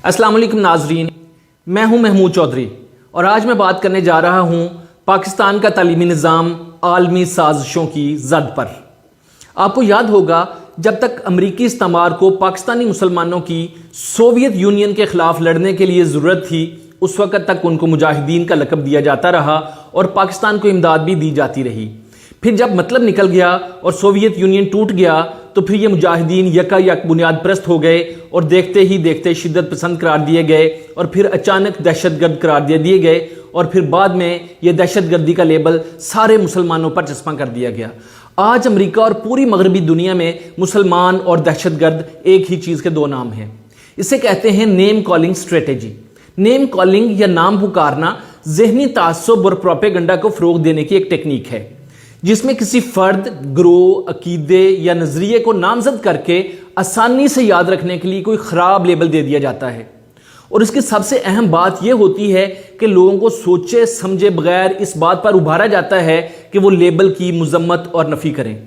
अस्सलाम वालेकुम नाजरीन, मैं हूं महमूद चौधरी और आज मैं बात करने जा रहा हूं पाकिस्तान का तालीमी निज़ाम आलमी साजिशों की जद पर। आपको याद होगा जब तक अमरीकी इस्तेमार को पाकिस्तानी मुसलमानों की सोवियत यूनियन के खिलाफ लड़ने के लिए ज़रूरत थी, उस वक़्त तक उनको मुजाहिदीन का लक़ब दिया जाता रहा और पाकिस्तान को इमदाद भी दी जाती रही। फिर जब मतलब निकल गया और सोवियत यूनियन टूट गया तो फिर ये मुजाहिदीन यकायक बुनियाद परस्त हो गए और देखते ही देखते शिद्दत पसंद करार दिए गए और फिर अचानक दहशतगर्द करार दे दिए गए और फिर बाद में ये दहशतगर्दी का लेबल सारे मुसलमानों पर चस्पा कर दिया गया। आज अमेरिका और पूरी मगरबी दुनिया में मुसलमान और दहशतगर्द एक ही चीज़ के दो नाम हैं। इसे कहते हैं name calling strategy. Name calling या नाम पुकारना ज़हनी तासुब और प्रोपेगेंडा को फ़रोग़ देने की एक टेक्निक है जिसमें किसी फर्द, ग्रोह, अकीदे या नजरिए को नामजद करके आसानी से याद रखने के लिए कोई खराब लेबल दे दिया जाता है। और इसकी सबसे अहम बात यह होती है कि लोगों को सोचे समझे बगैर इस बात पर उभारा जाता है कि वो लेबल की मजम्मत और नफ़ी करें।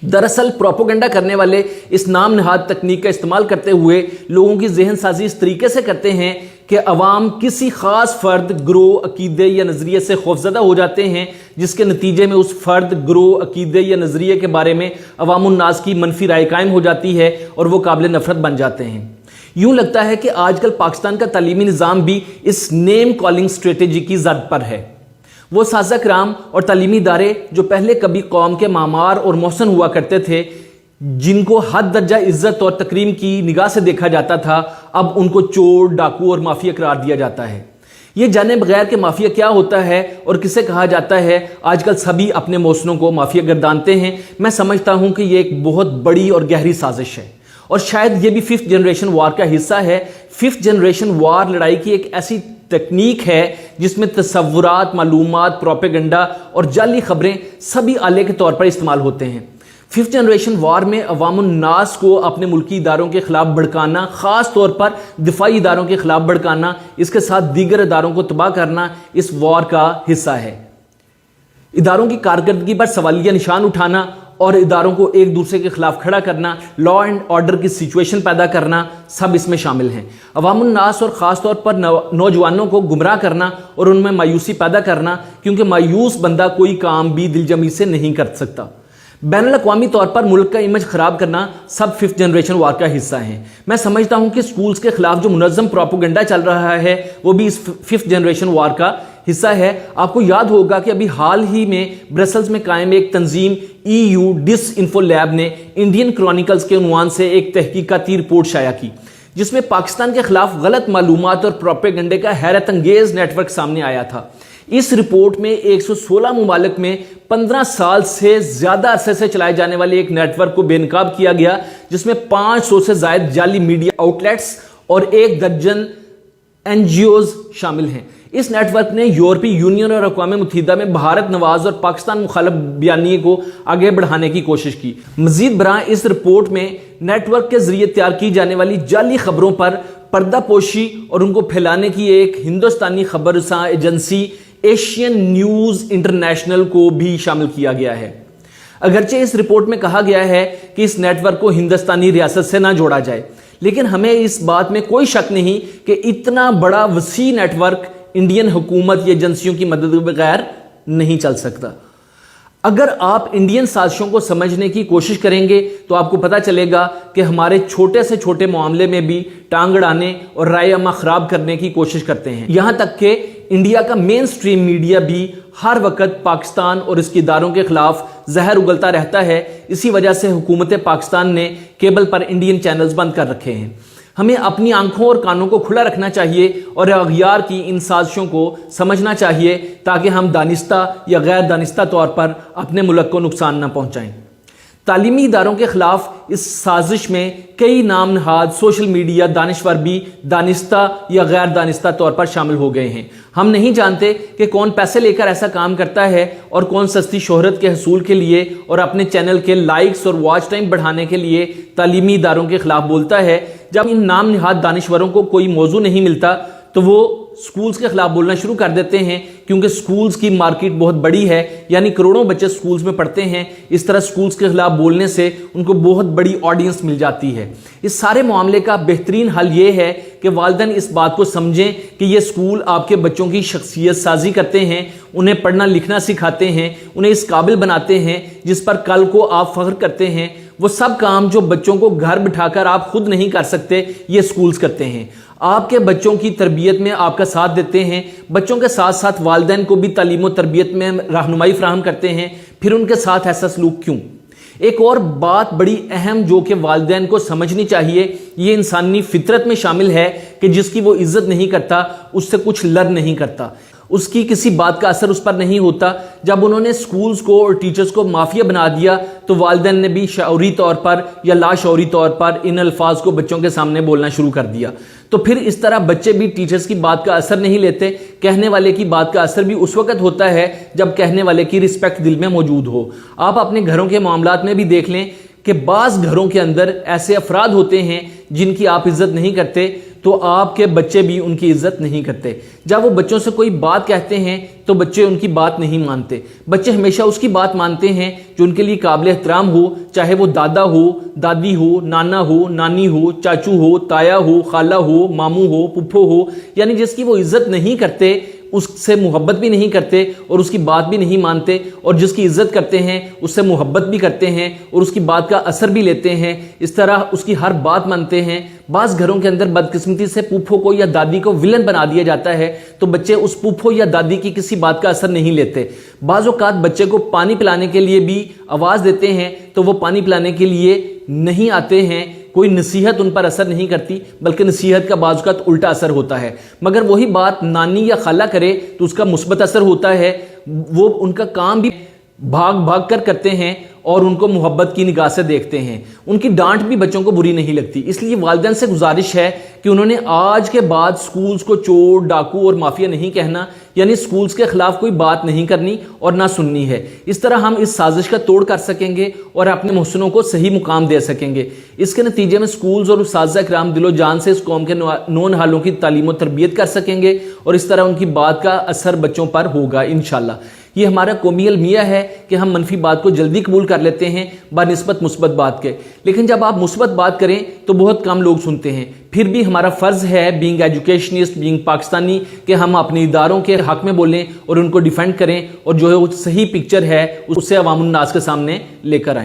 दरअसल प्रोपेगेंडा करने वाले इस नाम नहाद तकनीक का इस्तेमाल करते हुए लोगों की जहन साजी इस तरीके से करते हैं कि अवाम किसी खास फर्द, ग्रोह, अकीदे या नज़रिए से खौफजदा हो जाते हैं, जिसके नतीजे में उस फर्द, ग्रोह, अकीदे या नज़रिए के बारे में अवामुन्नास की मनफी राय कायम हो जाती है और वो काबिल नफरत बन जाते हैं। यूं लगता है कि आजकल पाकिस्तान का तालीमी निज़ाम भी इस नेम कॉलिंग स्ट्रेटेजी की जद पर है। वो साज़ा कराम और तालीमी इदारे जो पहले कभी कौम के मामार और मोहसन हुआ करते थे, जिनको हद दर्जा इज्जत और तकरीम की निगाह से देखा जाता था, अब उनको चोर, डाकू और माफिया करार दिया जाता है। ये जाने बगैर कि माफिया क्या होता है और किसे कहा जाता है, आजकल सभी अपने मोहसनों को माफिया गर्दानते हैं। मैं समझता हूं कि ये एक बहुत बड़ी और गहरी साजिश है और शायद ये भी 5th जनरेशन वार का हिस्सा है। 5th जनरेशन वार लड़ाई की एक ऐसी तकनीक है जिसमें तसव्वुरात, मालूमात, प्रोपेगेंडा और जाली खबरें सभी आले के तौर पर इस्तेमाल होते हैं। 5th जनरेशन वार में अवामुन्नास को अपने मुल्की इदारों के खिलाफ भड़काना, ख़ास तौर पर दिफाई इदारों के खिलाफ भड़काना, इसके साथ दीगर इदारों को तबाह करना इस वार का हिस्सा है। इदारों की कारकर्दगी पर सवालिया निशान उठाना और इदारों को एक दूसरे के खिलाफ खड़ा करना, लॉ एंड ऑर्डर की सिचुएशन पैदा करना, सब इसमें शामिल हैं। अवामुन्नास और ख़ास तौर पर नौजवानों को गुमराह करना और उनमें मायूसी पैदा करना, क्योंकि मायूस बंदा कोई काम भी दिलजमी से नहीं कर सकता। बैनुल अक़वामी तौर पर मुल्क का इमेज ख़राब करना सब 5th जनरेशन वार का हिस्सा है। मैं समझता हूँ कि स्कूल्स के खिलाफ जो मुनज़्ज़म प्रोपेगेंडा चल रहा है वो भी इस 5th जनरेशन वार का हिस्सा है। आपको याद होगा कि अभी हाल ही में ब्रसल्स में कायम एक तंजीम EU डिसइंफो लैब ने इंडियन क्रॉनिकल्स के उन्वान से एक तहकीकाती रिपोर्ट शाया की, जिसमें पाकिस्तान के खिलाफ गलत मालूमात और प्रोपेगेंडे का हैरत अंगेज नेटवर्क सामने आया था। इस रिपोर्ट में 116 मुमालिक में 15 साल से ज्यादा अरसे से चलाए जाने वाले एक नेटवर्क को बेनकाब किया गया, जिसमें 500 से ज्यादा जाली मीडिया आउटलेट्स और 1 दर्जन NGOs शामिल हैं। इस नेटवर्क ने यूरोपीय यूनियन और अक़वाम मुत्तहिदा में भारत नवाज और पाकिस्तान मुखालिफ बयानिए को आगे बढ़ाने की कोशिश की। मजीद बरां इस रिपोर्ट में नेटवर्क के जरिए तैयार की जाने वाली जाली खबरों पर पर्दापोशी और उनको फैलाने की एक हिंदुस्तानी खबरसां एजेंसी एशियन न्यूज़ इंटरनेशनल को भी शामिल किया गया है। अगरचे इस रिपोर्ट में कहा गया है कि इस नेटवर्क को हिंदुस्तानी रियासत से ना जोड़ा जाए, लेकिन हमें इस बात में कोई शक नहीं कि इतना बड़ा वसी नेटवर्क इंडियन हुकूमत या एजेंसियों की मदद के बगैर नहीं चल सकता। अगर आप इंडियन साजिशों को समझने की कोशिश करेंगे तो आपको पता चलेगा कि हमारे छोटे से छोटे मामले में भी टांग अड़ाने और राय अमा खराब करने की कोशिश करते हैं। यहां तक कि इंडिया का मेन स्ट्रीम मीडिया भी हर वक्त पाकिस्तान और इसके इदारों के खिलाफ जहर उगलता रहता है। इसी वजह से हुकूमत पाकिस्तान ने केबल पर इंडियन चैनल्स बंद कर रखे हैं। हमें अपनी आंखों और कानों को खुला रखना चाहिए और अगयार की इन साजिशों को समझना चाहिए ताकि हम दानिस्ता या गैर दानिस्ता तौर पर अपने मुल्क को नुकसान न पहुंचाएं। तालीमी इदारों के खिलाफ इस साजिश में कई नाम नहाद सोशल मीडिया दानिश्वर भी दानिस्ता या गैर दानिस्ता तौर पर शामिल हो गए हैं। हम नहीं जानते कि कौन पैसे लेकर ऐसा काम करता है और कौन सस्ती शोहरत के हसूल के लिए और अपने चैनल के लाइक्स और वॉच टाइम बढ़ाने के लिए तालीमी इदारों के खिलाफ बोलता है। जब इन नाम नहाद दानिश्वरों को कोई मौजू नहीं मिलता तो वो स्कूल्स के खिलाफ बोलना शुरू कर देते हैं, क्योंकि स्कूल्स की मार्केट बहुत बड़ी है, यानी करोड़ों बच्चे स्कूल्स में पढ़ते हैं। इस तरह स्कूल्स के खिलाफ बोलने से उनको बहुत बड़ी ऑडियंस मिल जाती है। इस सारे मामले का बेहतरीन हल ये है कि वालिदैन इस बात को समझें कि ये स्कूल आपके बच्चों की शख्सियत साजी करते हैं, उन्हें पढ़ना लिखना सिखाते हैं, उन्हें इस काबिल बनाते हैं जिस पर कल को आप फख्र करते हैं। वो सब काम जो बच्चों को घर बिठाकर आप खुद नहीं कर सकते, ये स्कूल्स करते हैं। आपके बच्चों की तरबियत में आपका साथ देते हैं, बच्चों के साथ साथ वालिदैन को भी तालीम और तरबियत में रहनुमाई फराहम करते हैं, फिर उनके साथ ऐसा सलूक क्यों? एक और बात बड़ी अहम जो कि वालिदैन को समझनी चाहिए, ये इंसानी फितरत में शामिल है कि जिसकी वो इज्जत नहीं करता उससे कुछ लड़ नहीं करता, उसकी किसी बात का असर उस पर नहीं होता। जब उन्होंने स्कूल्स को और टीचर्स को माफिया बना दिया तो वालिदैन ने भी शऊरी तौर पर या लाशऊरी तौर पर इन अल्फाज को बच्चों के सामने बोलना शुरू कर दिया। तो फिर इस तरह बच्चे भी टीचर्स की बात का असर नहीं लेते। कहने वाले की बात का असर भी उस वक्त होता है जब कहने वाले की रिस्पेक्ट दिल में मौजूद हो। आप अपने घरों के मामलात में भी देख लें कि बाज़ घरों के अंदर ऐसे अफराद होते हैं जिनकी आप इज्जत नहीं करते, तो आपके बच्चे भी उनकी इज्जत नहीं करते। जब वो बच्चों से कोई बात कहते हैं तो बच्चे उनकी बात नहीं मानते। बच्चे हमेशा उसकी बात मानते हैं जो उनके लिए काबिल एहतराम हो, चाहे वो दादा हो, दादी हो, नाना हो, नानी हो, चाचू हो, ताया हो, खाला हो, मामू हो, पुप्पो हो, यानी जिसकी वो इज्जत नहीं करते, उससे मोहब्बत भी नहीं करते और उसकी बात भी नहीं मानते, और जिसकी इज्जत करते हैं उससे मोहब्बत भी करते हैं और उसकी बात का असर भी लेते हैं, इस तरह उसकी हर बात मानते हैं। बाज़ घरों के अंदर बदकिस्मती से पुप्पो को या दादी को विलन बना दिया जाता है, तो बच्चे उस पुप्पो या दादी की किसी बात का असर नहीं लेते। बाज़ औक़ात बच्चे को पानी पिलाने के लिए भी आवाज़ देते हैं तो वो पानी पिलाने के लिए नहीं आते हैं, कोई नसीहत उन पर असर नहीं करती, बल्कि नसीहत का बाज़ औक़ात उल्टा असर होता है। मगर वही बात नानी या खाला करे तो उसका मुस्बत असर होता है, वो उनका काम भी भाग भाग कर करते हैं और उनको मोहब्बत की निगाह से देखते हैं। उनकी डांट भी बच्चों को बुरी नहीं लगती। इसलिए वालिदैन से गुजारिश है कि उन्होंने आज के बाद स्कूल्स को चोर, डाकू और माफिया नहीं कहना, यानी स्कूल्स के खिलाफ कोई बात नहीं करनी और ना सुननी है। इस तरह हम इस साजिश का तोड़ कर सकेंगे और अपने मुहसिनों को सही मुकाम दे सकेंगे। इसके नतीजे में स्कूल्स और उस्ताज़ इकराम दिलो जान से इस कौम के नौनहालों की तालीम और तरबियत कर सकेंगे और इस तरह उनकी बात का असर बच्चों पर होगा इंशाअल्लाह। ये हमारा कौमी अलमिया है कि हम मनफी बात को जल्दी कबूल कर लेते हैं बनिस्बत मुस्बत बात के, लेकिन जब आप मुस्बत बात करें तो बहुत कम लोग सुनते हैं। फिर भी हमारा फ़र्ज़ है बीइंग एजुकेशनिस्ट, बीइंग पाकिस्तानी, कि हम अपने इदारों के हक में बोलें और उनको डिफेंड करें और जो है वो सही पिक्चर है उससे अवामुन नास के सामने लेकर आएँ।